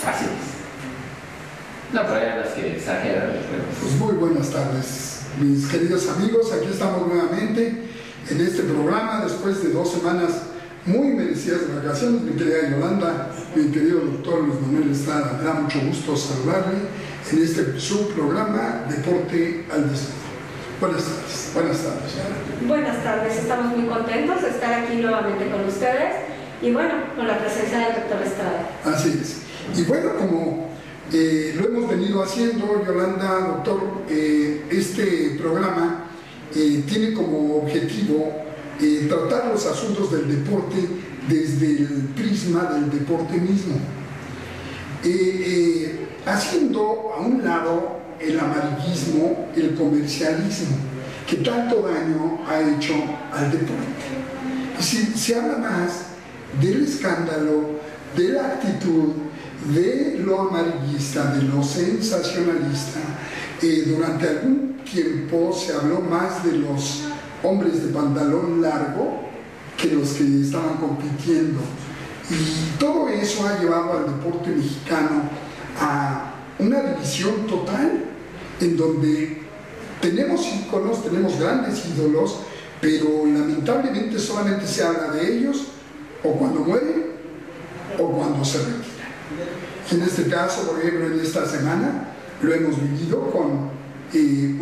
Así es. No, pero hay las que exageran. Pues muy buenas tardes, mis queridos amigos. Aquí estamos nuevamente en este programa después de 2 semanas muy merecidas de vacaciones. Mi querida Yolanda, mi querido doctor Luis Manuel Estrada, me da mucho gusto saludarle en este su programa Deporte al Desnudo. Buenas tardes. Buenas tardes. Buenas tardes, estamos muy contentos de estar aquí nuevamente con ustedes y bueno, con la presencia del doctor Estrada. Así es. Y bueno, como lo hemos venido haciendo, Yolanda, doctor, este programa tiene como objetivo tratar los asuntos del deporte desde el prisma del deporte mismo, haciendo a un lado el amarillismo, el comercialismo, que tanto daño ha hecho al deporte. Se habla más del escándalo, de la actitud, de lo amarillista, de lo sensacionalista. Durante algún tiempo se habló más de los hombres de pantalón largo que los que estaban compitiendo, y todo eso ha llevado al deporte mexicano a una división total en donde tenemos íconos, tenemos grandes ídolos, pero lamentablemente solamente se habla de ellos o cuando mueren o cuando se retiran. En este caso, por ejemplo, en esta semana lo hemos vivido con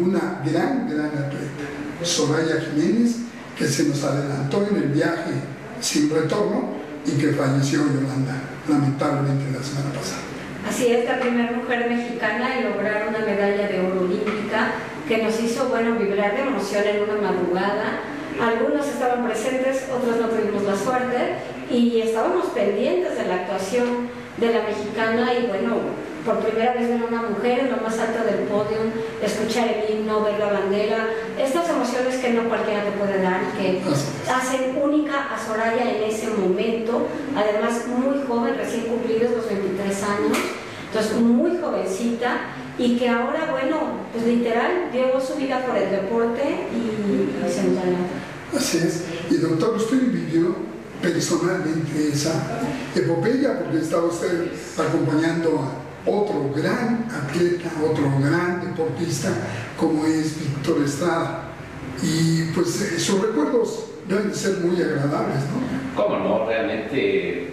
una gran atleta, Soraya Jiménez, que se nos adelantó en el viaje sin retorno y que falleció, Yolanda, lamentablemente la semana pasada. Así es, la primera mujer mexicana en lograr una medalla de oro olímpica que nos hizo, bueno, vibrar de emoción en una madrugada. Algunos estaban presentes, otros no tuvimos la suerte y estábamos pendientes de la actuación de la mexicana y bueno, por primera vez ver a una mujer en lo más alto del podio, escuchar el himno, ver la bandera, estas emociones que no cualquiera te puede dar, que hacen única a Soraya en ese momento, además muy joven, recién cumplidos los 23 años, entonces muy jovencita y que ahora, bueno, pues literal dio su vida por el deporte y se nos adelanta. Así es. Y doctor, usted vivió personalmente esa epopeya porque estaba usted acompañando a otro gran atleta, otro gran deportista como es Víctor Estrada, y pues sus recuerdos deben ser muy agradables, ¿no? ¿Cómo no? Realmente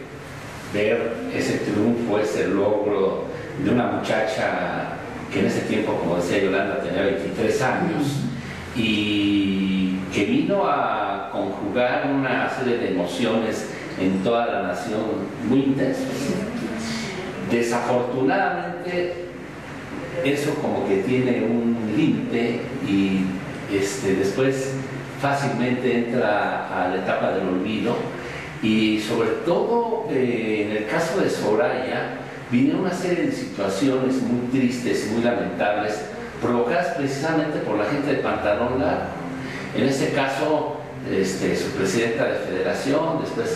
ver ese triunfo, ese logro de una muchacha que en ese tiempo, como decía Yolanda, tenía 23 años y que vino a conjugar una serie de emociones en toda la nación muy intensas. Desafortunadamente eso como que tiene un límite y después fácilmente entra a la etapa del olvido, y sobre todo en el caso de Soraya viene una serie de situaciones muy tristes y muy lamentables provocadas precisamente por la gente de pantalón largo. En este caso su presidenta de federación, después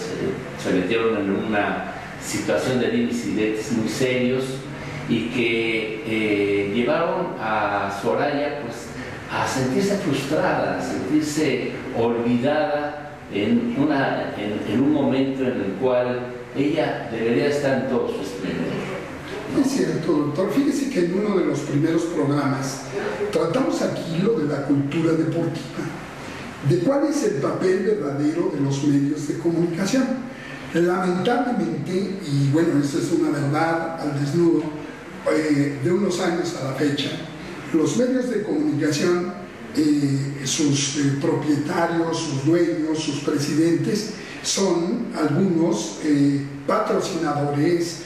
se metieron en una situación de dimes y diretes muy serios y que llevaron a Soraya pues a sentirse frustrada, a sentirse olvidada en un momento en el cual ella debería estar en todo su esplendor. Es cierto, doctor. Fíjese que en uno de los primeros programas tratamos aquí lo de la cultura deportiva, de cuál es el papel verdadero de los medios de comunicación. Lamentablemente, y bueno, esta es una verdad al desnudo, de unos años a la fecha, los medios de comunicación, sus propietarios, sus dueños, sus presidentes, son algunos patrocinadores,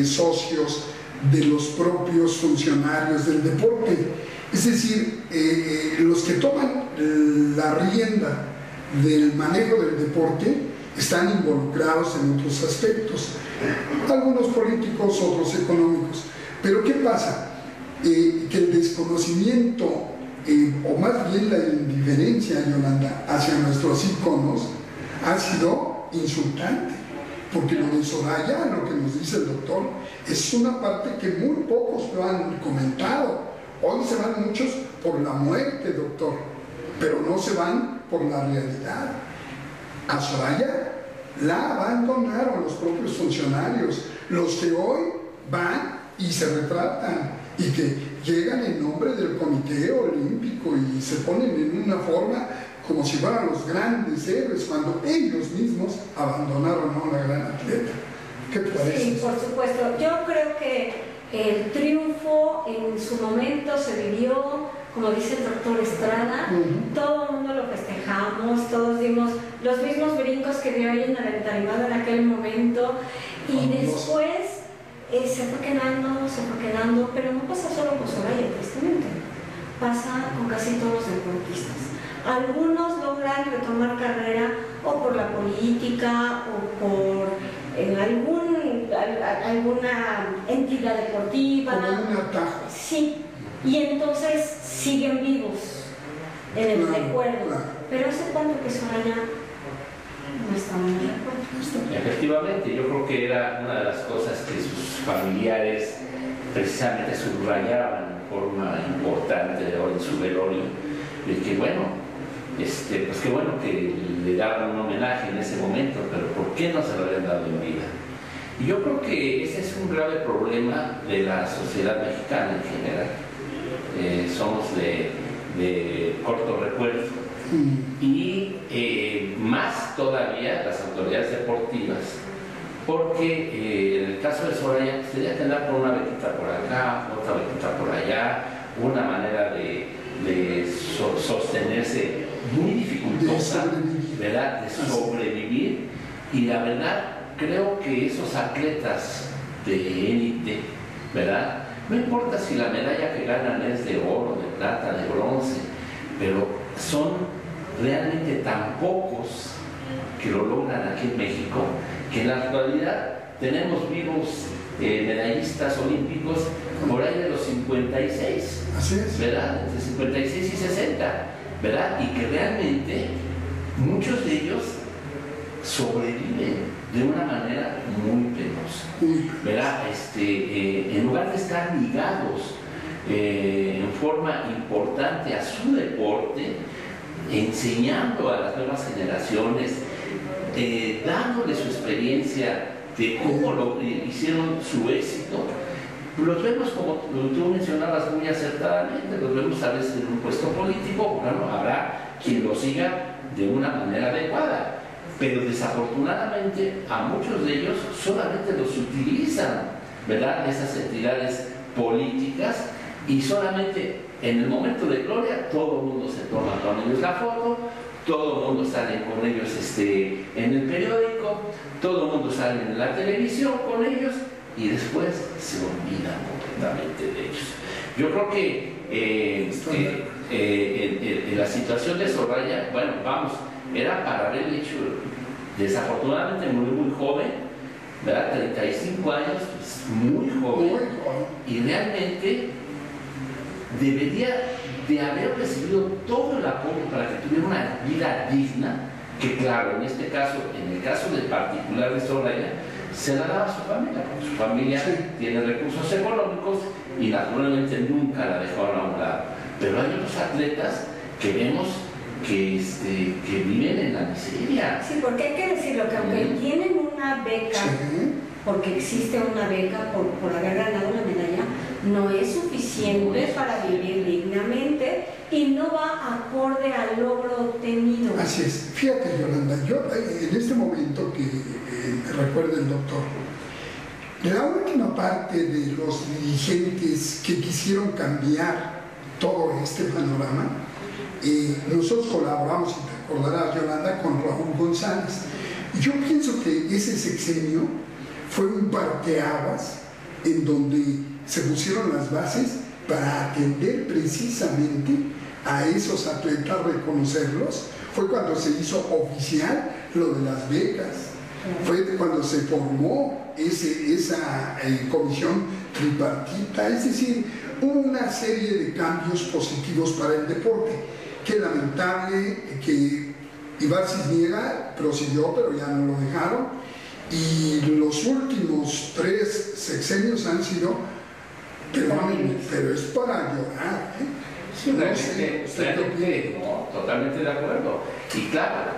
socios de los propios funcionarios del deporte. Es decir, los que toman la rienda del manejo del deporte están involucrados en otros aspectos, algunos políticos, otros económicos. Pero ¿qué pasa? Que el desconocimiento, o más bien la indiferencia, Yolanda, hacia nuestros íconos ha sido insultante, porque lo de Soraya, lo que nos dice el doctor, es una parte que muy pocos lo han comentado. Hoy se van muchos por la muerte, doctor, pero no se van por la realidad. A Soraya la abandonaron los propios funcionarios, los que hoy van y se retratan y que llegan en nombre del Comité Olímpico y se ponen en una forma como si fueran los grandes héroes cuando ellos mismos abandonaron a una gran atleta. ¿Qué te parece? Sí, por supuesto. Yo creo que el triunfo en su momento se vivió, como dice el doctor Estrada, todo el mundo lo festejamos, todos dimos los mismos brincos que dio ella en el entarimado en aquel momento, y después se fue quedando, pero no pasa solo con Soraya, tristemente, pasa con casi todos los deportistas. Algunos logran retomar carrera o por la política o por alguna entidad deportiva. Como un atajo. Sí, y entonces siguen vivos en el recuerdo. Claro. Pero ¿hace cuánto que Soraya no estaba en el recuerdo? Efectivamente, yo creo que era una de las cosas que sus familiares precisamente subrayaban en forma importante en su velorio, de que bueno, pues qué bueno que le daban un homenaje en ese momento, pero ¿por qué no se lo habían dado en vida? Y yo creo que ese es un grave problema de la sociedad mexicana en general. Somos de corto recuerdo. Y más todavía las autoridades deportivas, porque en el caso de Soraya tenía que andar por una bequita por acá, otra bequita por allá, una manera de sostenerse muy dificultosa, ¿verdad? De sobrevivir. Y la verdad, creo que esos atletas de élite, ¿verdad? No importa si la medalla que ganan es de oro, de plata, de bronce, pero son realmente tan pocos que lo logran aquí en México, que en la actualidad tenemos vivos medallistas olímpicos por ahí de los 56, así es, ¿verdad? Entre 56 y 60, ¿verdad? Y que realmente muchos de ellos sobreviven de una manera muy penosa, ¿verdad? En lugar de estar ligados en forma importante a su deporte, enseñando a las nuevas generaciones, dándole su experiencia de cómo hicieron su éxito, los vemos, como tú mencionabas muy acertadamente, los vemos a veces en un puesto político. Bueno, habrá quien lo siga de una manera adecuada, pero desafortunadamente a muchos de ellos solamente los utilizan, ¿verdad?, esas entidades políticas, y solamente en el momento de gloria todo el mundo se toma con ellos la foto, todo el mundo sale con ellos en el periódico, todo el mundo sale en la televisión con ellos, y después se olvidan completamente de ellos. Yo creo que en la situación de Soraya, bueno, vamos, era para haber hecho, desafortunadamente muy joven, ¿verdad? 35 años, pues, muy joven, y realmente debería de haber recibido todo el apoyo para que tuviera una vida digna, que claro, en este caso, en el caso del particular de Soraya, se la daba a su familia, porque su familia tiene recursos económicos y naturalmente nunca la dejaron a un lado. Pero hay otros atletas que vemos que viven en la miseria. Sí, porque hay que decirlo, que aunque tienen una beca, porque existe una beca por haber ganado la medalla, no es suficiente para vivir dignamente y no va acorde al logro obtenido. Así es. Fíjate, Yolanda, yo en este momento que recuerda el doctor, la última parte de los dirigentes que quisieron cambiar todo este panorama, nosotros colaboramos, y te acordarás, Yolanda, con Raúl González. Yo pienso que ese sexenio fue un parteaguas en donde se pusieron las bases para atender precisamente a esos atletas, reconocerlos. Fue cuando se hizo oficial lo de las becas, fue cuando se formó esa comisión tripartita, es decir, hubo una serie de cambios positivos para el deporte. Qué lamentable que Ibar Cisniega prosiguió, pero ya no lo dejaron, y los últimos 3 sexenios han sido, perdónenme, pero es para llorar, Totalmente de acuerdo. Y claro,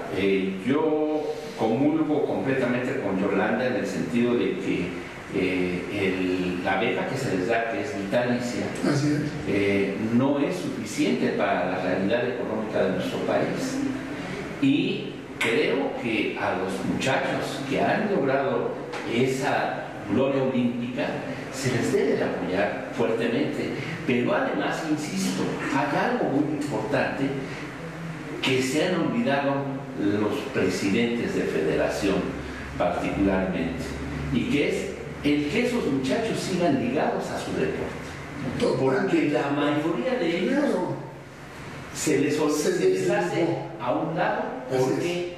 yo comulgo completamente con Yolanda en el sentido de que la beca que se les da, que es vitalicia, no es suficiente para la realidad económica de nuestro país. Y creo que a los muchachos que han logrado esa gloria olímpica se les debe de apoyar fuertemente. Pero además, insisto, hay algo muy importante que se han olvidado los presidentes de federación particularmente, y que es el que esos muchachos sigan ligados a su deporte, porque la mayoría de ellos se les hace a un lado. ¿Por qué?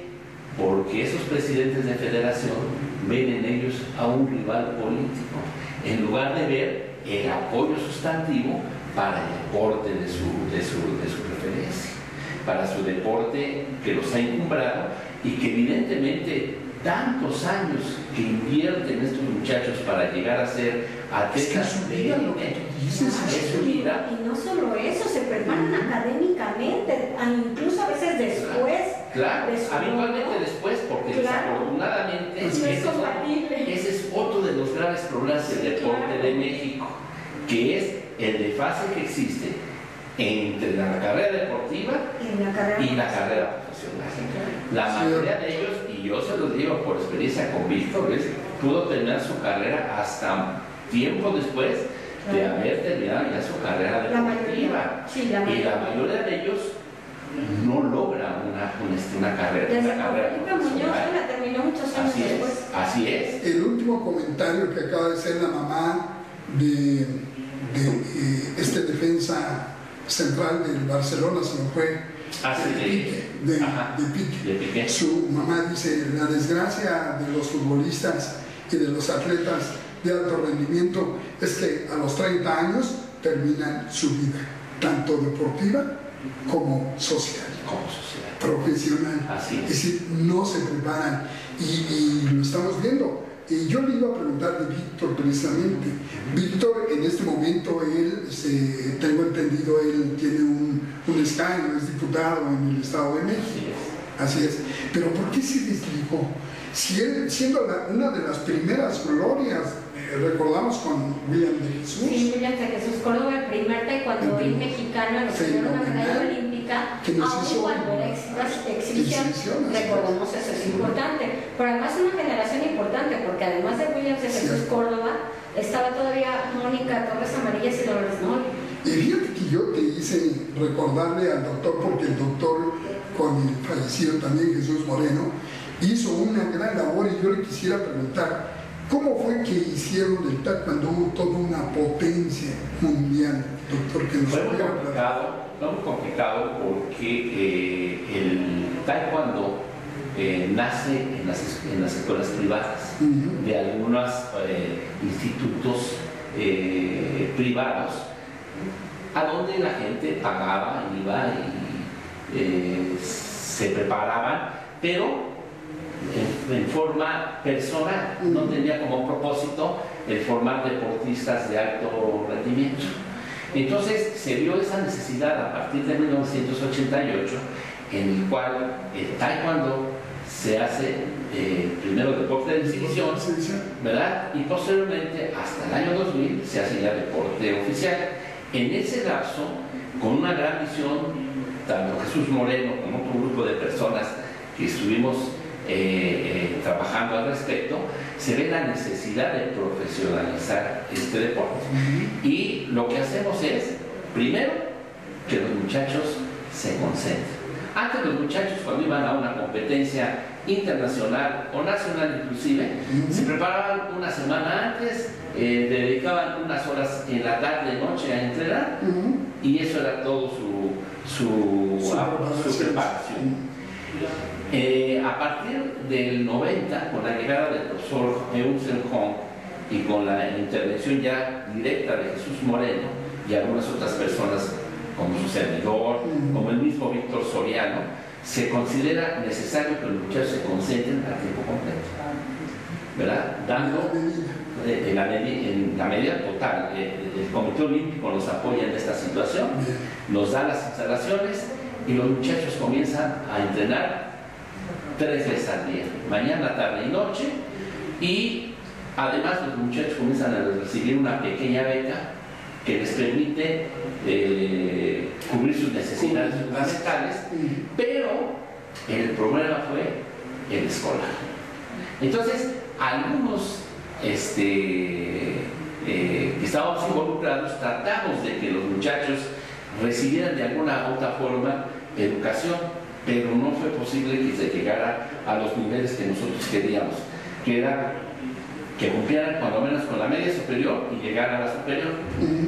Porque esos presidentes de federación ven en ellos a un rival político, en lugar de ver el apoyo sustantivo para el deporte de su preferencia, para su deporte que los ha encumbrado, y que evidentemente tantos años que invierten estos muchachos para llegar a ser atletas de élite, es su vida. Y no solo eso, se preparan académicamente, incluso a veces después. Claro, habitualmente después, porque desafortunadamente ese es otro de los graves problemas del deporte de México, que es el desfase que existe entre la carrera deportiva y la carrera profesional. La mayoría de ellos, y yo se los digo por experiencia con Víctor, pudo terminar su carrera hasta tiempo después de haber terminado ya su carrera deportiva. Y la mayoría de ellos no logra una carrera. Desde Felipe Muñoz la terminó muchos años después. Así es. El último comentario que acaba de hacer la mamá de este defensa central del Barcelona, se me fue, de Piqué. Su mamá dice: la desgracia de los futbolistas y de los atletas de alto rendimiento es que a los 30 años terminan su vida, tanto deportiva como social, profesional. Así es decir, no se preparan, y lo estamos viendo. Y yo le iba a preguntar de Víctor precisamente. Víctor, en este momento, tengo entendido, él tiene un escaño, es diputado en el Estado de México. Así es. Pero ¿por qué se desligó? Si él, siendo una de las primeras glorias, recordamos con William de Jesús. Sí, William de Jesús Córdoba, el primer taekwondo mexicano en obtener una medalla olímpica, aun cuando era exhibición. Recordemos, eso es importante. Pero además una generación importante, porque además de William de Jesús Córdoba, estaba todavía Mónica Torres Amarillas y Dolores Moll. Y fíjate que yo te hice recordarle al doctor, porque el doctor, con el fallecido también Jesús Moreno, hizo una gran labor, y yo le quisiera preguntar: ¿cómo fue que hicieron del taekwondo toda una potencia mundial, doctor? Que nos fue muy complicado porque el taekwondo nace en las escuelas privadas de algunos institutos privados, a donde la gente pagaba, iba y se preparaban, pero en forma personal. No tenía como propósito el formar deportistas de alto rendimiento. Entonces se vio esa necesidad a partir de 1988, en el cual el taekwondo se hace primero deporte de exhibición, ¿verdad? Y posteriormente, hasta el año 2000, se hace ya deporte oficial. En ese lapso, con una gran visión, tanto Jesús Moreno como otro grupo de personas que estuvimos trabajando al respecto, se ve la necesidad de profesionalizar este deporte. Y lo que hacemos es, primero, que los muchachos se concentren. Antes los muchachos, cuando iban a una competencia internacional o nacional inclusive, se preparaban una semana antes, dedicaban unas horas en la tarde, noche a entrenar, y eso era todo su preparación. A partir del 90, con la llegada del profesor Eun Sen Hong y con la intervención ya directa de Jesús Moreno y algunas otras personas como su servidor, como el mismo Víctor Soriano, se considera necesario que los muchachos se concentren a tiempo completo, ¿verdad? Dando en la medida total. El Comité Olímpico nos apoya en esta situación, nos da las instalaciones, y los muchachos comienzan a entrenar 3 veces al día, mañana, tarde y noche, y además los muchachos comienzan a recibir una pequeña beca que les permite cubrir sus necesidades fundamentales, pero el problema fue el escolar. Entonces, algunos que estábamos involucrados tratamos de que los muchachos recibieran de alguna u otra forma educación, pero no fue posible que se llegara a los niveles que nosotros queríamos, que era que cumplieran cuando menos con la media superior y llegaran a la superior.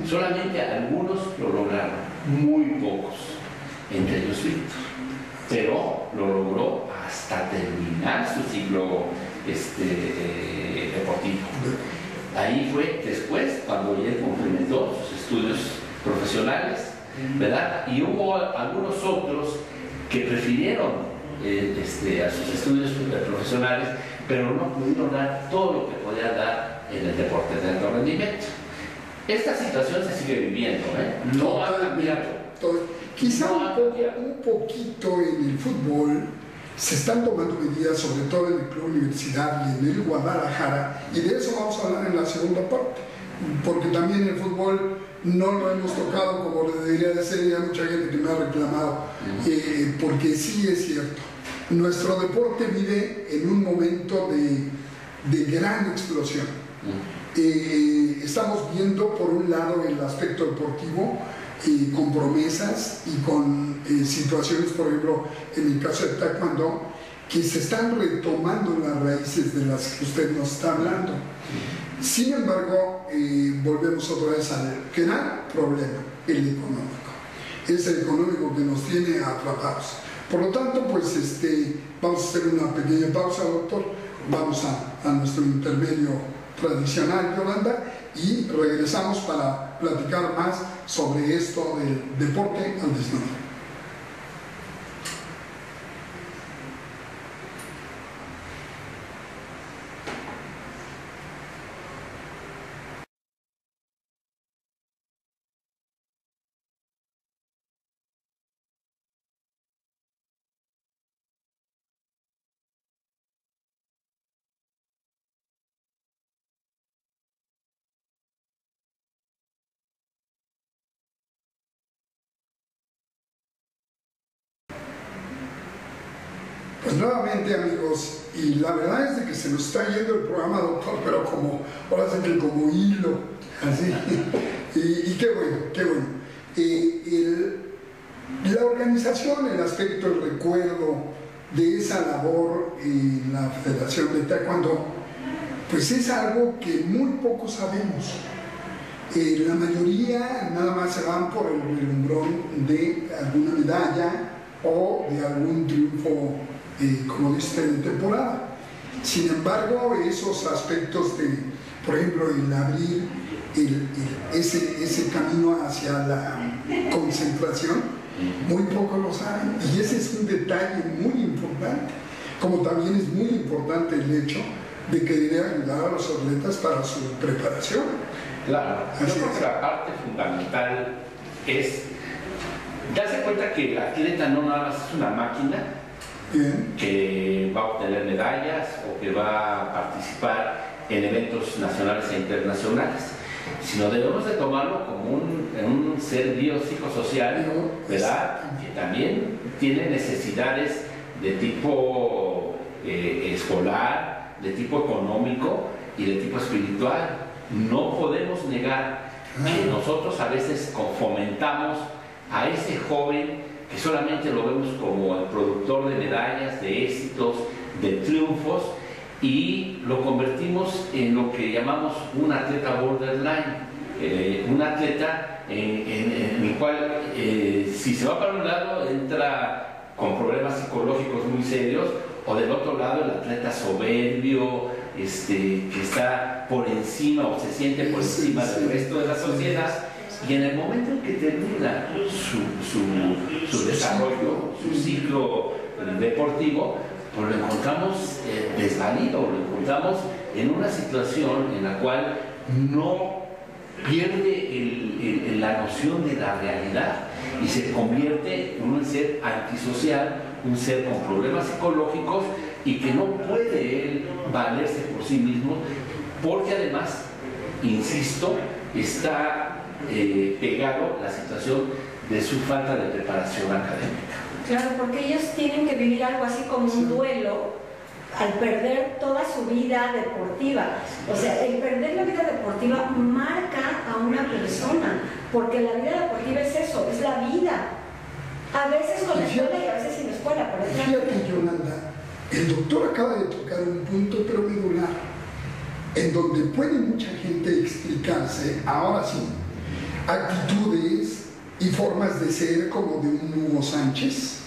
Solamente algunos lo lograron, muy pocos, entre ellos Víctor, pero lo logró hasta terminar su ciclo deportivo. Ahí fue después cuando él complementó sus estudios profesionales, ¿verdad? Y hubo algunos otros que prefirieron a sus estudios profesionales, pero no pudieron dar todo lo que podían dar en el deporte de alto rendimiento. Esta situación se sigue viviendo, no ha cambiado. Quizá un poquito en el fútbol se están tomando medidas, sobre todo en el Club Universidad y en el Guadalajara, y de eso vamos a hablar en la segunda parte, porque también el fútbol no lo hemos tocado como debería de ser, y hay mucha gente que me ha reclamado, porque sí es cierto, nuestro deporte vive en un momento de gran explosión. Estamos viendo por un lado el aspecto deportivo, con promesas y con situaciones, por ejemplo, en el caso de Taekwondo, que se están retomando las raíces de las que usted nos está hablando. Sin embargo, volvemos otra vez al gran problema, el económico. Es el económico que nos tiene atrapados. Por lo tanto, pues vamos a hacer una pequeña pausa, doctor. Vamos a nuestro intermedio tradicional, Yolanda, y regresamos para platicar más sobre esto del deporte al desnudo. Pues nuevamente, amigos, y la verdad es de que se nos está yendo el programa, doctor, pero ahora sí que como hilo, así, y qué bueno, qué bueno. La organización, el aspecto, el recuerdo de esa labor en la Federación de Taekwondo, pues es algo que muy poco sabemos. La mayoría nada más se van por el relumbrón de alguna medalla o de algún triunfo, como dice, de temporada. Sin embargo, esos aspectos de, por ejemplo, el abrir ese camino hacia la concentración, muy pocos lo saben, y ese es un detalle muy importante, como también es muy importante el hecho de querer ayudar a los atletas para su preparación. Claro, yo creo que la parte fundamental es darse cuenta que el atleta no nada más es una máquina. Bien. Que va a obtener medallas o que va a participar en eventos nacionales e internacionales, sino debemos de tomarlo como un ser biopsicosocial, ¿verdad? Que también tiene necesidades de tipo escolar, de tipo económico y de tipo espiritual. No podemos negar que nosotros a veces fomentamos a ese joven que solamente lo vemos como el productor de medallas, de éxitos, de triunfos, y lo convertimos en lo que llamamos un atleta borderline, un atleta en el cual si se va para un lado entra con problemas psicológicos muy serios, o del otro lado el atleta soberbio, que está por encima o se siente por encima del resto de la sociedad. Y en el momento en que termina su desarrollo, su ciclo deportivo, pues lo encontramos desvalido, lo encontramos en una situación en la cual no pierde la noción de la realidad y se convierte en un ser antisocial, un ser con problemas psicológicos y que no puede él valerse por sí mismo, porque además, insisto, está pegado la situación de su falta de preparación académica. Claro, porque ellos tienen que vivir algo así como un duelo al perder toda su vida deportiva. O sea, el perder la vida deportiva marca a una persona, porque la vida deportiva es eso, es la vida. A veces con la escuela y a veces sin escuela. Por ejemplo. Fíjate, Yolanda, el doctor acaba de tocar un punto pero medular, en donde puede mucha gente explicarse, ahora sí, actitudes y formas de ser como de un Hugo Sánchez,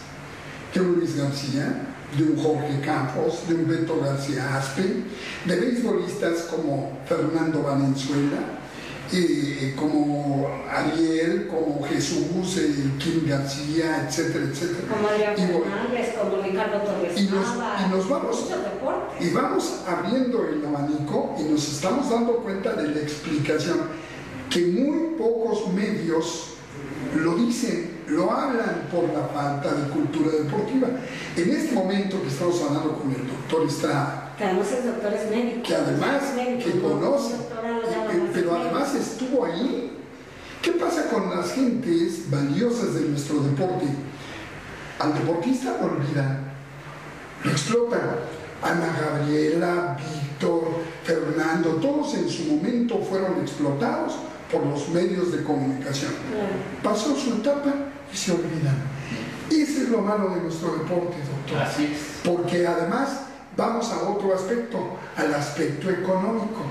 de un Luis García, de un Jorge Campos, de un Beto García Aspe, de beisbolistas como Fernando Valenzuela, como Ariel, como Jesús, Kim García, etcétera, etcétera. Como Adrián Fernández, como Ricardo Torres y vamos abriendo el abanico y nos estamos dando cuenta de la explicación que muy pocos medios lo dicen, lo hablan por la falta de cultura deportiva. En este momento que estamos hablando con el doctor Estrada, que además es doctor, es médico, que además que conoce, pero médico. Además estuvo ahí. ¿Qué pasa con las gentes valiosas de nuestro deporte? Al deportista lo olvidan, lo explotan. Ana Gabriela, Víctor, Fernando, todos en su momento fueron explotados por los medios de comunicación. Pasó su etapa y se olvidan. Ese es lo malo de nuestro deporte, doctor. Así es. Porque además vamos a otro aspecto, al aspecto económico.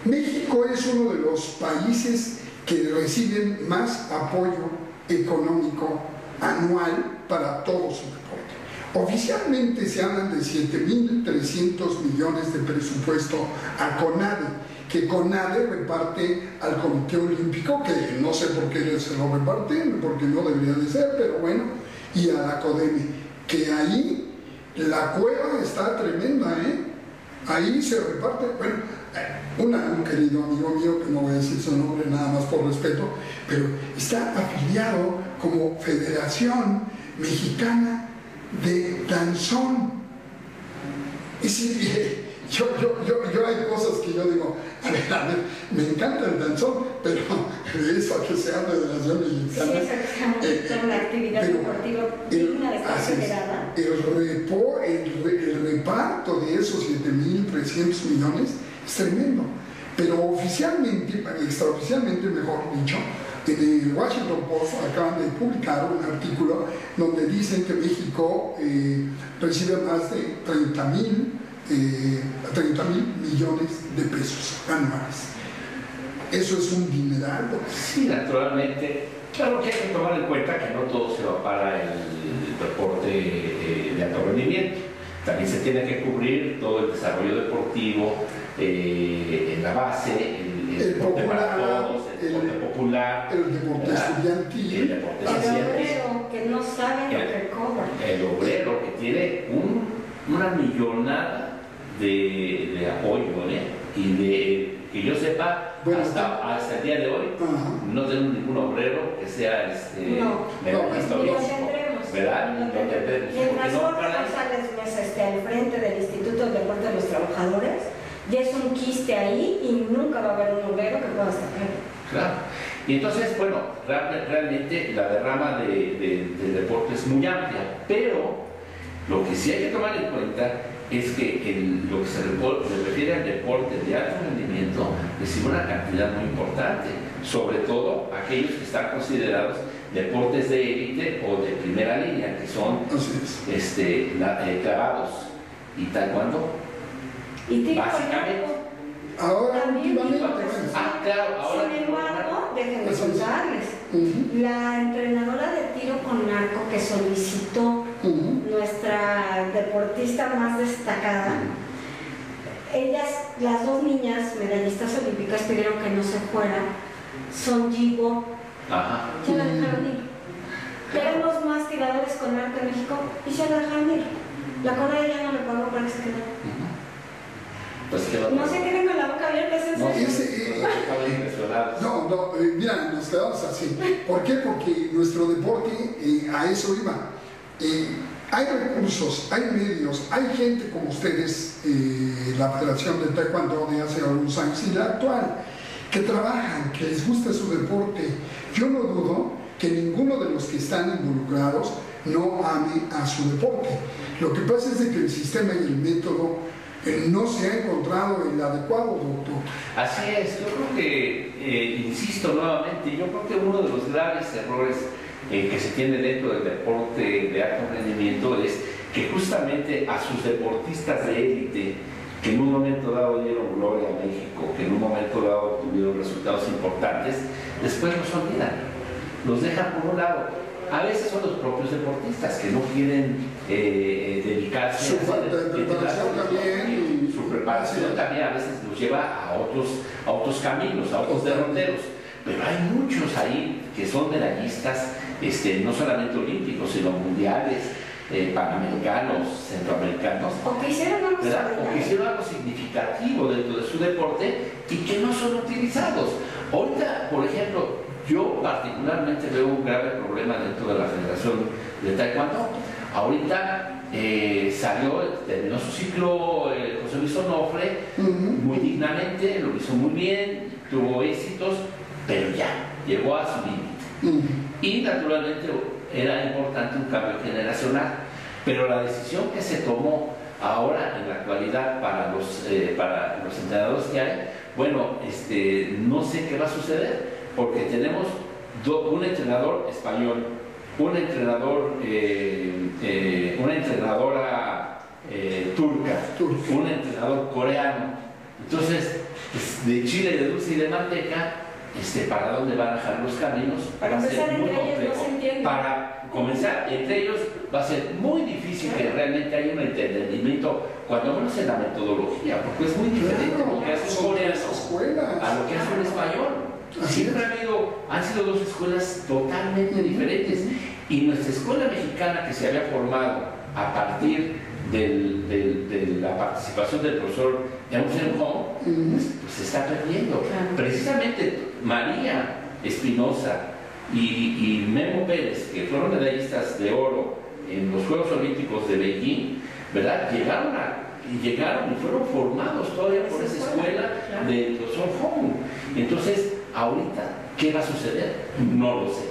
México es uno de los países que reciben más apoyo económico anual para todo su deporte. Oficialmente se hablan de 7.300 millones de presupuesto a CONADE, que CONADE reparte al Comité Olímpico, que no sé por qué se lo reparten, porque no debería de ser, pero bueno, y a la CODEME, que ahí la cueva está tremenda, ¿eh? Ahí se reparte, bueno, un querido amigo mío, que no voy a decir su nombre nada más por respeto, pero está afiliado como Federación Mexicana de Danzón. Y si yo hay cosas que yo digo, a ver, me encanta el danzón, pero de eso a que se hable de la Danzón Mexicana. Sí, exactamente, una actividad deportiva digna de estar federada. El reparto de esos 7.300 millones es tremendo, pero oficialmente, extraoficialmente mejor dicho, en el Washington Post acaban de publicar un artículo donde dicen que México recibe más de 30.000 millones de pesos anuales. Eso es un dineral. Sí, naturalmente. Claro que hay que tomar en cuenta que no todo se va para el deporte de alto rendimiento. También se tiene que cubrir todo el desarrollo deportivo en la base, el deporte para todos, el deporte popular, el deporte estudiantil, el obrero que no sabe lo que cobra, el obrero que tiene una millonada de apoyo, y de que yo sepa, bueno, hasta el día de hoy no tenemos ningún obrero que sea medallista olímpico, ¿verdad? Mientras Jorge González Mesa esté al frente del Instituto del Deporte de los Trabajadores, ya es un quiste ahí y nunca va a haber un obrero que pueda destacar. Claro. Y entonces, bueno, realmente la derrama del deporte es muy amplia, pero lo que sí hay que tomar en cuenta es que lo que se refiere al deporte de alto rendimiento recibe una cantidad muy importante, sobre todo aquellos que están considerados deportes de élite o de primera línea, que son clavados y taekwondo. Y básicamente. Ahora también últimamente. Claro, ahora. Sin embargo, déjenme contarles, la entrenadora de tiro con arco que solicitó nuestra deportista más destacada, ellas, las dos niñas medallistas olímpicas, pidieron que no se fuera, son Jibo, ya la dejaron ir. Queremos más tiradores con arco en México y se la dejaron ir. La CONADE ya no le pagó para que se quedara. Pues no se queden con la boca abierta, es mira, nos quedamos así. ¿Por qué? Porque nuestro deporte a eso iba. hay recursos, hay medios, hay gente como ustedes, la Federación de Taekwondo de hace algunos años y la actual, que trabajan, que les gusta su deporte. Yo no dudo que ninguno de los que están involucrados no ame a su deporte. Lo que pasa es de que el sistema y el método no se ha encontrado el adecuado, doctor. Así es, yo creo que, insisto nuevamente, yo creo que uno de los graves errores que se tiene dentro del deporte de alto rendimiento es que justamente a sus deportistas de élite, que en un momento dado dieron gloria a México, que en un momento dado tuvieron resultados importantes, después los olvidan, los dejan por un lado. A veces son los propios deportistas que no quieren dedicarse su preparación también, su preparación también a veces los lleva a otros caminos, a otros derroteros. Pero hay muchos ahí que son medallistas, no solamente olímpicos, sino mundiales, panamericanos, centroamericanos, o que hicieron algo significativo dentro de su deporte y que no son utilizados. Ahorita, por ejemplo, yo particularmente veo un grave problema dentro de la Federación de Taekwondo. Ahorita terminó su ciclo José Luis Onofre, muy dignamente, lo hizo muy bien, tuvo éxitos, pero ya llegó a su límite. Y naturalmente era importante un cambio generacional, pero la decisión que se tomó ahora en la actualidad para los entrenadores que hay, bueno, no sé qué va a suceder, porque tenemos un entrenador español, un entrenador, una entrenadora turca, un entrenador coreano. Entonces, de chile, de dulce y de manteca, ¿para dónde van a dejar los caminos? Para empezar, entre ellos no se entiende. Para comenzar, entre ellos va a ser muy difícil que realmente haya un entendimiento, cuando menos en la metodología, porque es muy diferente lo que hace un coreano a lo que hace un español. Siempre han sido dos escuelas totalmente diferentes, y nuestra escuela mexicana, que se había formado a partir de la participación del profesor Eugene Hong, pues se está perdiendo. Precisamente María Espinosa y Memo Pérez, que fueron medallistas de oro en los Juegos Olímpicos de Beijing, ¿verdad? Llegaron y fueron formados todavía por esa escuela del profesor Hong. Entonces, ahorita, ¿qué va a suceder? No lo sé.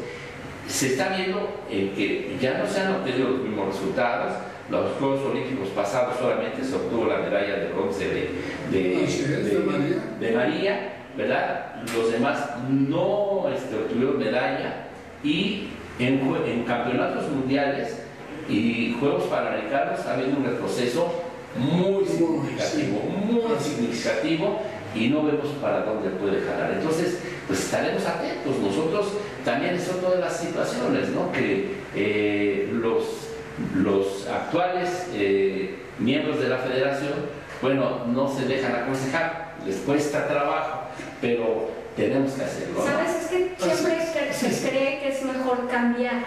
Se está viendo que ya no se han obtenido los mismos resultados. Los Juegos Olímpicos pasados solamente se obtuvo la medalla de bronce de María, ¿verdad? Los demás no obtuvieron medalla, y en campeonatos mundiales y Juegos Panamericanos ha habido un retroceso muy significativo, y no vemos para dónde puede jalar. Entonces, pues estaremos atentos. Nosotros también son todas las situaciones, ¿no? Que los actuales miembros de la federación, bueno, no se dejan aconsejar, les cuesta trabajo, pero tenemos que hacerlo, ¿no? ¿Sabes? Es que siempre se cree que es mejor cambiar,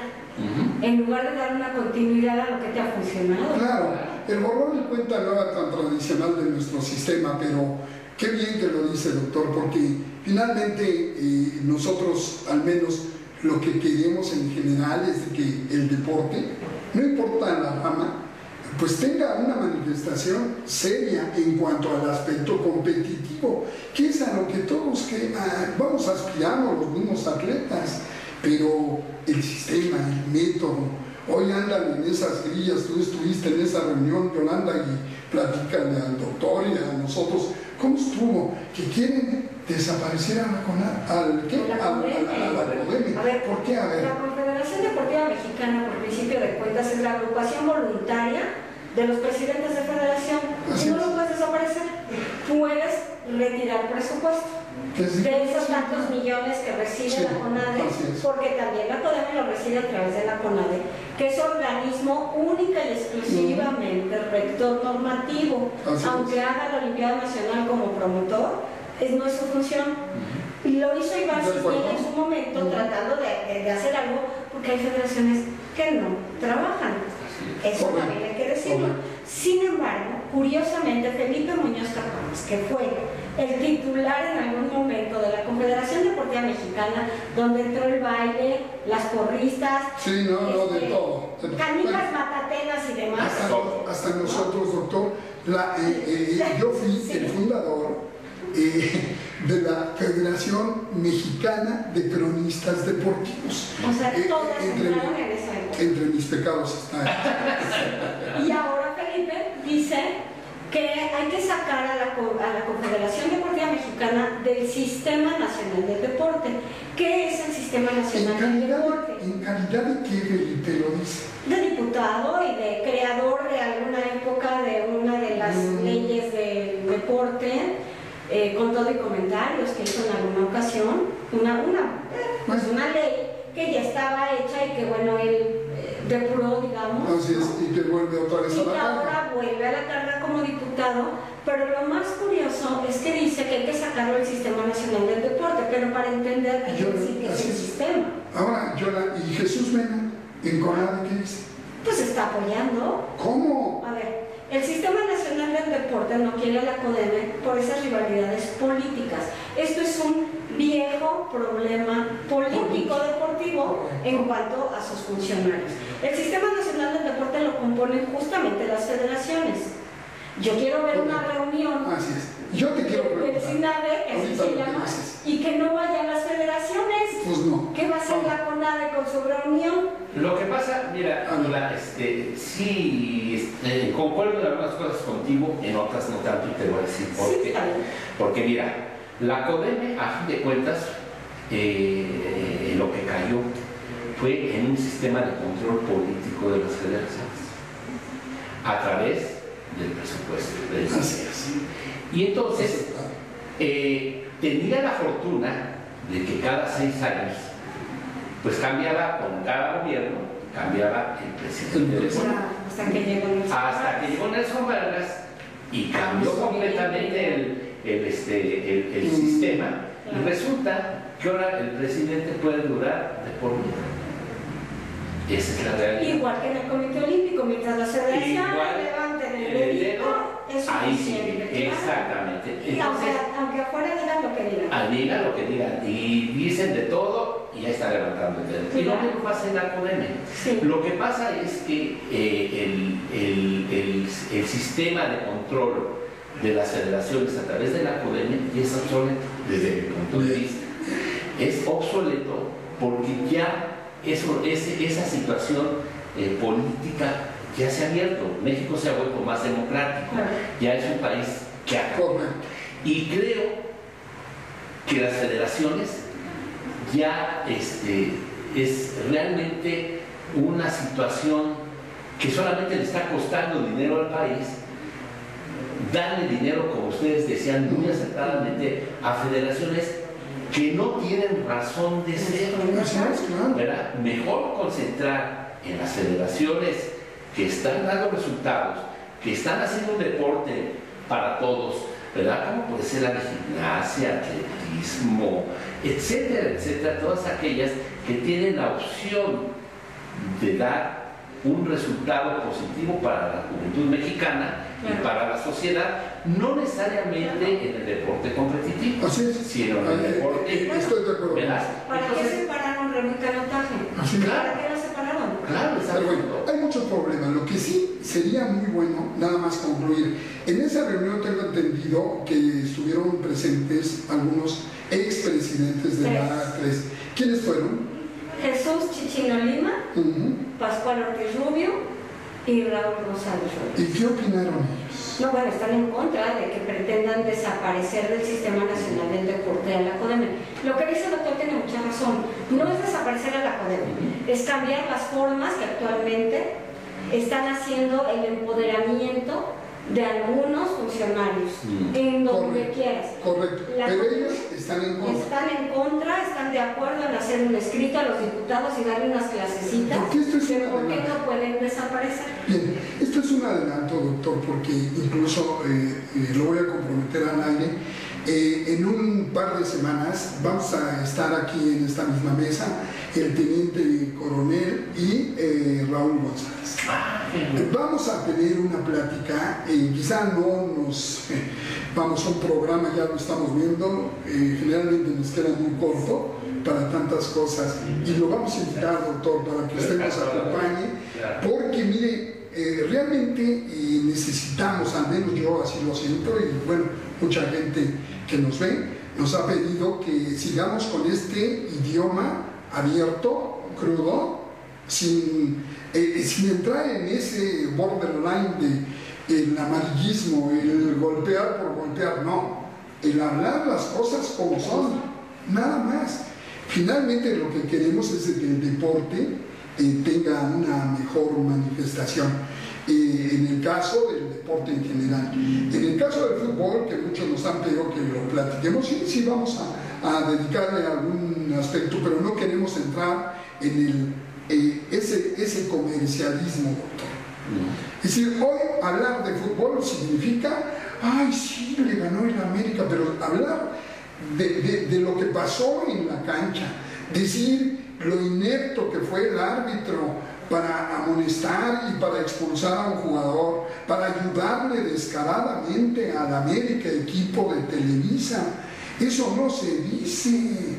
en lugar de dar una continuidad a lo que te ha funcionado. Claro, el borrón y cuenta nueva tan tradicional de nuestro sistema, pero qué bien que lo dice el doctor, porque finalmente nosotros, al menos lo que queremos en general, es de que el deporte, no importa la rama, pues tenga una manifestación seria en cuanto al aspecto competitivo, que es a lo que todos vamos aspirando, los mismos atletas, pero el sistema, el método, hoy andan en esas grillas. Tú estuviste en esa reunión, Yolanda, y platícale al doctor y a nosotros, ¿cómo estuvo? Que quieren desaparecer a la CONADE. A ver, ¿por qué? A ver. La Confederación Deportiva Mexicana, por principio de cuentas, es la agrupación voluntaria de los presidentes de federación. Y no lo puedes desaparecer. Puedes retirar presupuesto de esos tantos millones que recibe la CONADE, porque también la CONADE lo recibe a través de la CONADE, que es organismo única y exclusivamente rector normativo. Aunque haga la Olimpiada Nacional como promotor, no es su función. Y lo hizo Iván Cisniega en su momento, tratando de hacer algo, porque hay federaciones que no trabajan. Eso también hay que decirlo. Sin embargo, curiosamente, Felipe Muñoz Caparrós, que fue el titular en algún momento de la Confederación Deportiva Mexicana, donde entró el baile, las porristas, Sí, no, de todo. canicas, matatenas y demás. Hasta nosotros, doctor, yo fui el fundador de la Federación Mexicana de Cronistas Deportivos. O sea, todas entraron en esa época. Entre mis pecados está. Y ahora Felipe dice que hay que sacar a la Confederación Deportiva Mexicana del Sistema Nacional del Deporte. ¿Qué es el Sistema Nacional del Deporte? ¿En calidad de qué, Felipe, lo dice? De diputado y de creador de alguna época de una de las leyes del deporte, con todo y comentarios que hizo en alguna ocasión, una ley que ya estaba hecha y que bueno, él depuró, digamos. Así es, y que vuelve otra vez a la Y que carga. ahora vuelve a la carga como diputado, pero lo más curioso es que dice que hay que sacarlo del Sistema Nacional del Deporte, pero para entender qué es el sistema. Ahora, ¿y Jesús Mena, en CONADE qué dice? Pues está apoyando. ¿Cómo? A ver, el Sistema Nacional del Deporte no quiere a la CODEME por esas rivalidades políticas. Esto es un viejo problema político-deportivo en cuanto a sus funcionarios. El Sistema Nacional del Deporte lo componen justamente las federaciones. Yo quiero ver una reunión Así es. Yo te quiero del preguntar. SINADE, que así Ahorita se lo que llama, dices. y que no vayan las federaciones. Pues no. ¿Qué va a hacer la CONADE con su reunión? Lo que pasa, mira, sí, concuerdo en algunas cosas contigo, en otras no tanto, y te voy a decir por Sí, qué. está bien. Porque mira, la CODEME, a fin de cuentas, lo que cayó fue en un sistema de control político de las federaciones, a través del presupuesto. Así es. Y entonces, tenía la fortuna de que cada 6 años, pues cambiaba con cada gobierno, cambiaba el presidente de turno. Hasta que llegó Nelson Hasta que llegó Nelson Vargas y cambió completamente el sistema. Y resulta que ahora el presidente puede durar de por vida. Esa es la realidad. Igual que en el Comité Olímpico, mientras las federaciones Igual, levanten el el dedito, es ahí sí, suficiente. Claro. exactamente. Y aunque afuera digan lo que digan. Digan lo que digan y dicen de todo y ya está levantando el dedo. Y lo mismo pasa en la CODEME. Sí. Lo que pasa es que el sistema de control de las federaciones a través de la CODEME es obsoleto desde mi punto de vista. Es obsoleto porque ya esa situación política ya se ha abierto. México se ha vuelto más democrático. Claro. Ya es un país que ha cambiado. Y creo que las federaciones ya es realmente una situación que solamente le está costando dinero al país, darle dinero, como ustedes decían muy acertadamente, a federaciones que no tienen razón de ser, ¿verdad? Mejor concentrar en las federaciones que están dando resultados, que están haciendo un deporte para todos, ¿verdad? Como puede ser la gimnasia, atletismo, etcétera, etcétera, todas aquellas que tienen la opción de dar un resultado positivo para la juventud mexicana y para la sociedad, no necesariamente en el deporte competitivo, sino en el deporte. Estoy de acuerdo. ¿Para qué separaron remo y canotaje? Claro. ¿Para qué lo separaron? Claro, Pero bueno, hay muchos problemas. Lo que sí sería muy bueno, nada más concluir, en esa reunión tengo entendido que estuvieron presentes algunos expresidentes de la 3. ¿Quiénes fueron? Jesús Chichino Lima, Pascual Ortiz Rubio y Raúl González Rubio. ¿Y qué opinaron ellos? No, bueno, están en contra de que pretendan desaparecer del Sistema Nacional del Deporte a la CODEME. Lo que dice el doctor tiene mucha razón. No es desaparecer a la CODEME, es cambiar las formas que actualmente están haciendo el empoderamiento de algunos funcionarios, en donde quieras. Correcto. Pero ellos están en contra. Están en contra, están de acuerdo en hacer un escrito a los diputados y darle unas clasecitas Porque esto es de una por qué demanda. no pueden desaparecer. Bien, esto es un adelanto, doctor, porque incluso lo voy a comprometer al aire. En un par de semanas vamos a estar aquí en esta misma mesa el teniente coronel y Raúl González. Vamos a tener una plática, quizá no nos vamos a un programa, ya lo estamos viendo, generalmente nos queda muy corto, para tantas cosas. Y lo vamos a invitar, doctor, para que usted nos acompañe, porque mire, realmente necesitamos, al menos yo así lo siento, y bueno, mucha gente que nos ve, nos ha pedido que sigamos con este idioma abierto, crudo, sin entrar en ese borderline de el amarillismo, el golpear por golpear, no, el hablar las cosas como son, nada más. Finalmente lo que queremos es que el deporte tenga una mejor manifestación, en el caso del deporte en general. En el caso del fútbol, que muchos nos han pedido que lo platiquemos, sí vamos a dedicarle algún aspecto, pero no queremos entrar en ese comercialismo, doctor. Es decir, hoy hablar de fútbol significa, ay, sí, le ganó el América, pero hablar de lo que pasó en la cancha, decir lo inepto que fue el árbitro para amonestar y para expulsar a un jugador, para ayudarle descaradamente al América, equipo de Televisa. Eso no se dice.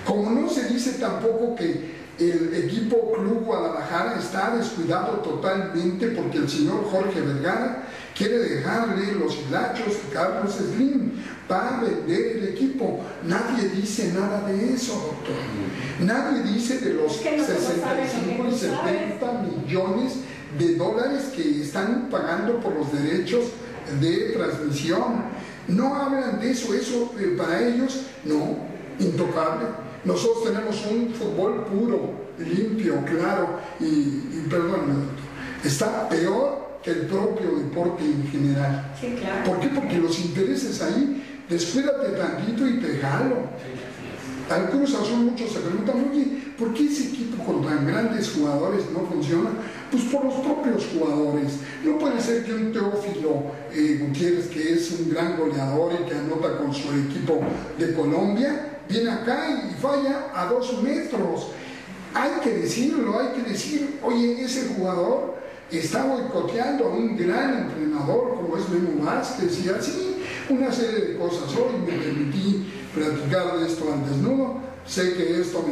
Como no se dice tampoco que el equipo Club Guadalajara está descuidado totalmente porque el señor Jorge Vergara quiere dejarle los hilachos a Carlos Slim para vender el equipo. Nadie dice nada de eso, doctor. Nadie dice de los 65 y 70 millones de dólares que están pagando por los derechos de transmisión. No hablan de eso, para ellos, no, intocable. Nosotros tenemos un fútbol puro, limpio, claro, y perdóname, doctor, está peor que el propio deporte en general. Sí, claro. ¿Por qué? Porque los intereses ahí, descuídate tantito y te jalo. Al Cruz Azul muchos se preguntan, oye, ¿por qué ese equipo con tan grandes jugadores no funciona? Pues por los propios jugadores. No puede ser que un Teófilo Gutiérrez, que es un gran goleador y que anota con su equipo de Colombia, viene acá y falla a 2 metros. Hay que decirlo, hay que decir, oye, ese jugador está boicoteando a un gran entrenador como es Memo Vázquez y así, una serie de cosas. Hoy me permití platicar de esto al desnudo. Sé que esto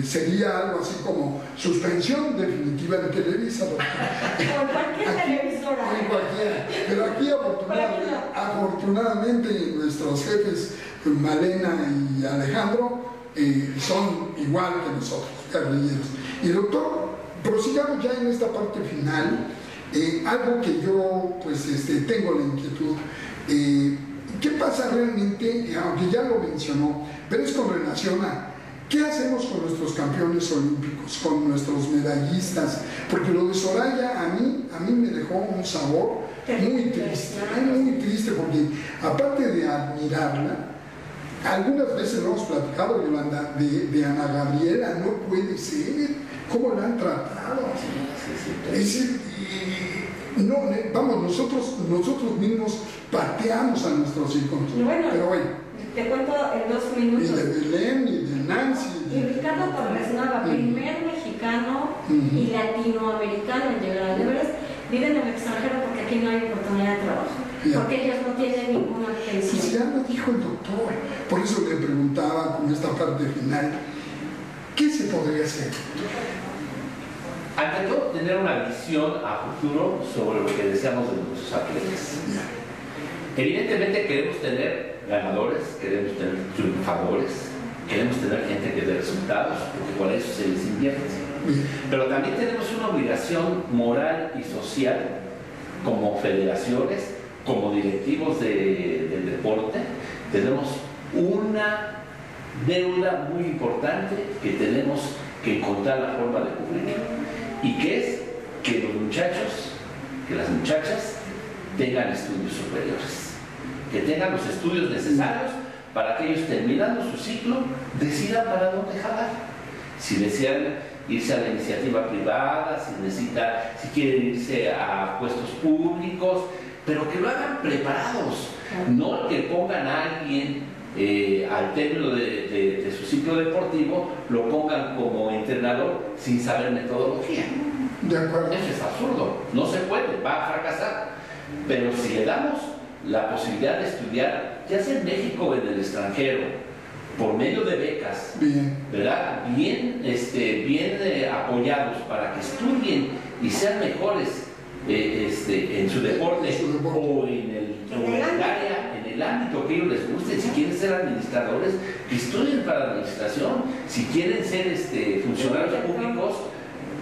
sería algo así como suspensión definitiva de Televisa. Por cualquier televisora. En cualquiera. Pero aquí afortunadamente nuestros jefes, Malena y Alejandro, son igual que nosotros, guerrilleros. Y doctor, prosigamos ya en esta parte final. Algo que yo pues tengo la inquietud. ¿Qué pasa realmente, aunque ya lo mencionó, pero es con relación a qué hacemos con nuestros campeones olímpicos, con nuestros medallistas? Porque lo de Soraya a mí me dejó un sabor muy triste, porque aparte de admirarla, algunas veces lo hemos platicado, Yolanda, de Ana Gabriela, no puede ser cómo la han tratado. Es decir, no, vamos, nosotros mismos pateamos a nuestros hijos. Bueno, pero bueno, te cuento en 2 minutos. Y de Belén, y de Nancy. Y Ricardo Torres Nava, primer mexicano y latinoamericano en llegar al Everest, vive en el extranjero porque aquí no hay oportunidad de trabajo. Porque ellos no tienen ninguna pensión. Pues ya lo dijo el doctor. Por eso le preguntaba con esta parte final, ¿qué se podría hacer? Ante todo, tener una visión a futuro sobre lo que deseamos de nuestros atletas. Evidentemente queremos tener ganadores, queremos tener triunfadores, queremos tener gente que dé resultados, porque por eso se les invierte. Pero también tenemos una obligación moral y social como federaciones, como directivos del deporte. Tenemos una deuda muy importante que tenemos que encontrar la forma de cubrir, y que es que los muchachos, que las muchachas tengan estudios superiores, que tengan los estudios necesarios para que ellos, terminando su ciclo, decidan para dónde jalar. Si desean irse a la iniciativa privada, si quieren irse a puestos públicos, pero que lo hagan preparados, no que pongan a alguien al término de su ciclo deportivo, lo pongan como entrenador sin saber metodología. De acuerdo. Eso es absurdo, no se puede, va a fracasar. Pero si le damos la posibilidad de estudiar, ya sea en México o en el extranjero, por medio de becas, ¿verdad? Bien, apoyados para que estudien y sean mejores en su deporte o en el ámbito que ellos les guste. Si quieren ser administradores, que estudien para la administración. Si quieren ser funcionarios públicos,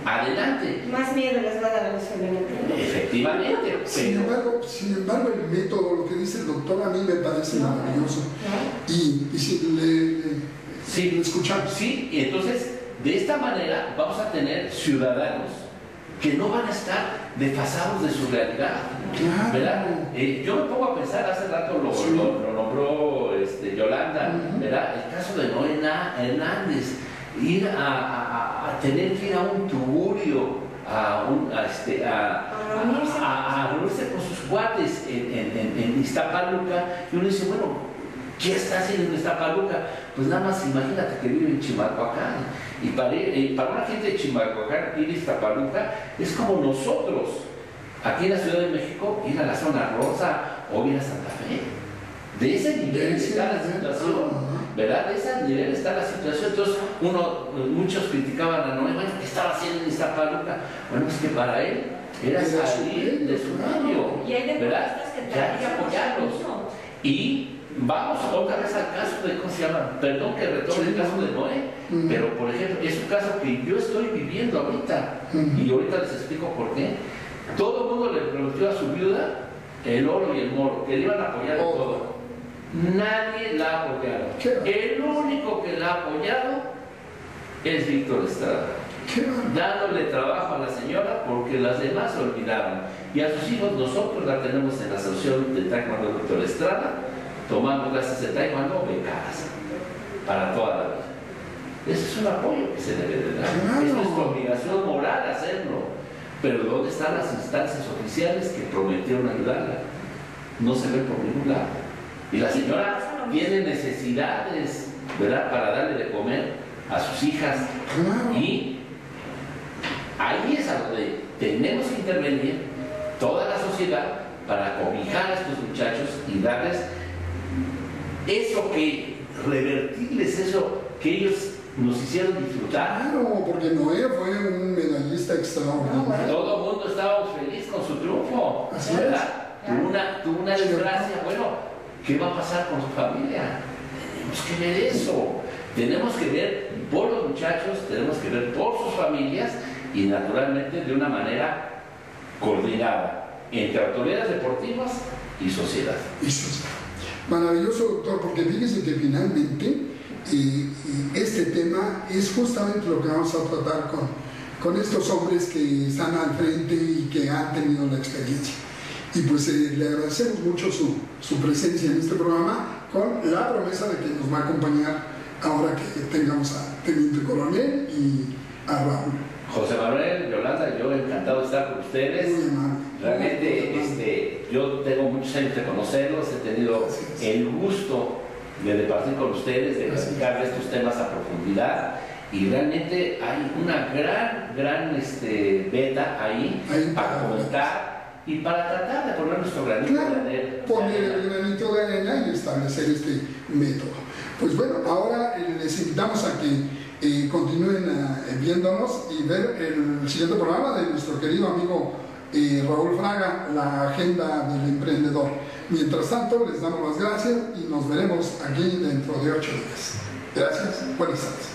adelante. Más miedo les va a dar a los elementales. Efectivamente. Sin embargo, el método, lo que dice el doctor, a mí me parece maravilloso. Y si le escuchamos. Sí, y entonces, de esta manera vamos a tener ciudadanos que no van a estar desfasados de su realidad. ¿Verdad? Yo me pongo a pensar, hace rato lo nombró Yolanda, ¿verdad? El caso de Noé Hernández, ir a tener que ir a un tugurio, a reunirse con sus cuates en Iztapaluca, y uno dice, bueno, ¿qué está haciendo en Iztapaluca? Pues nada más imagínate que vive en Chimalhuacán. Y para una gente de Chimalhuacán ir a Iztapaluca es como nosotros aquí en la Ciudad de México ir a la zona rosa o ir a Santa Fe. De ese nivel está la situación, ¿verdad? De ese nivel está la situación. Entonces muchos criticaban a Noé, bueno, ¿qué estaba haciendo en Iztapaluca? Bueno, es que para él era salir de su medio, ¿verdad? Ya hay que apoyarlos. Y vamos otra vez al caso de, ¿cómo se llama? Perdón que retome el caso de Noé, pero por ejemplo, es un caso que yo estoy viviendo ahorita, y ahorita les explico por qué. Todo el mundo le prometió a su viuda el oro y el moro, que le iban a apoyar en todo. Nadie la ha apoyado. El único que la ha apoyado es Víctor Estrada, dándole trabajo a la señora porque las demás se olvidaron. Y a sus hijos nosotros la tenemos en la asociación de Taekwondo Víctor Estrada, tomando clases de Taekwondo becadas para toda la vida. Ese es un apoyo que se debe de dar. Es nuestra obligación moral hacerlo. Pero ¿dónde están las instancias oficiales que prometieron ayudarla? No se ve por ningún lado. Y la señora tiene necesidades, ¿verdad?, para darle de comer a sus hijas. Y ahí es a donde tenemos que intervenir toda la sociedad para cobijar a estos muchachos y darles eso revertirles eso que ellos nos hicieron disfrutar. Claro, porque Noé fue un medallista extraordinario. Todo el mundo estábamos feliz con su triunfo, ¿verdad? Tuvo una desgracia. Bueno, ¿qué va a pasar con su familia? Tenemos que ver eso. Tenemos que ver por los muchachos, tenemos que ver por sus familias y naturalmente de una manera coordinada entre autoridades deportivas y sociedad. Maravilloso, doctor, porque fíjese que finalmente este tema es justamente lo que vamos a tratar con estos hombres que están al frente y que han tenido la experiencia. Y pues le agradecemos mucho su presencia en este programa, con la promesa de que nos va a acompañar ahora que tengamos a Teniente Coronel y a Raúl. José Manuel, Yolanda, yo encantado de estar con ustedes. Realmente yo tengo muchos años de conocerlos, he tenido el gusto de departir con ustedes, de platicar de estos temas a profundidad, y realmente hay una gran beta ahí para comentar y para tratar de poner nuestro granito de arena. Poner el granito de arena y establecer este método. Pues bueno, ahora les invitamos a que continúen viéndonos y ver el siguiente programa de nuestro querido amigo Raúl Fraga, la agenda del emprendedor. Mientras tanto, les damos las gracias y nos veremos aquí dentro de 8 días. Gracias, buenas tardes.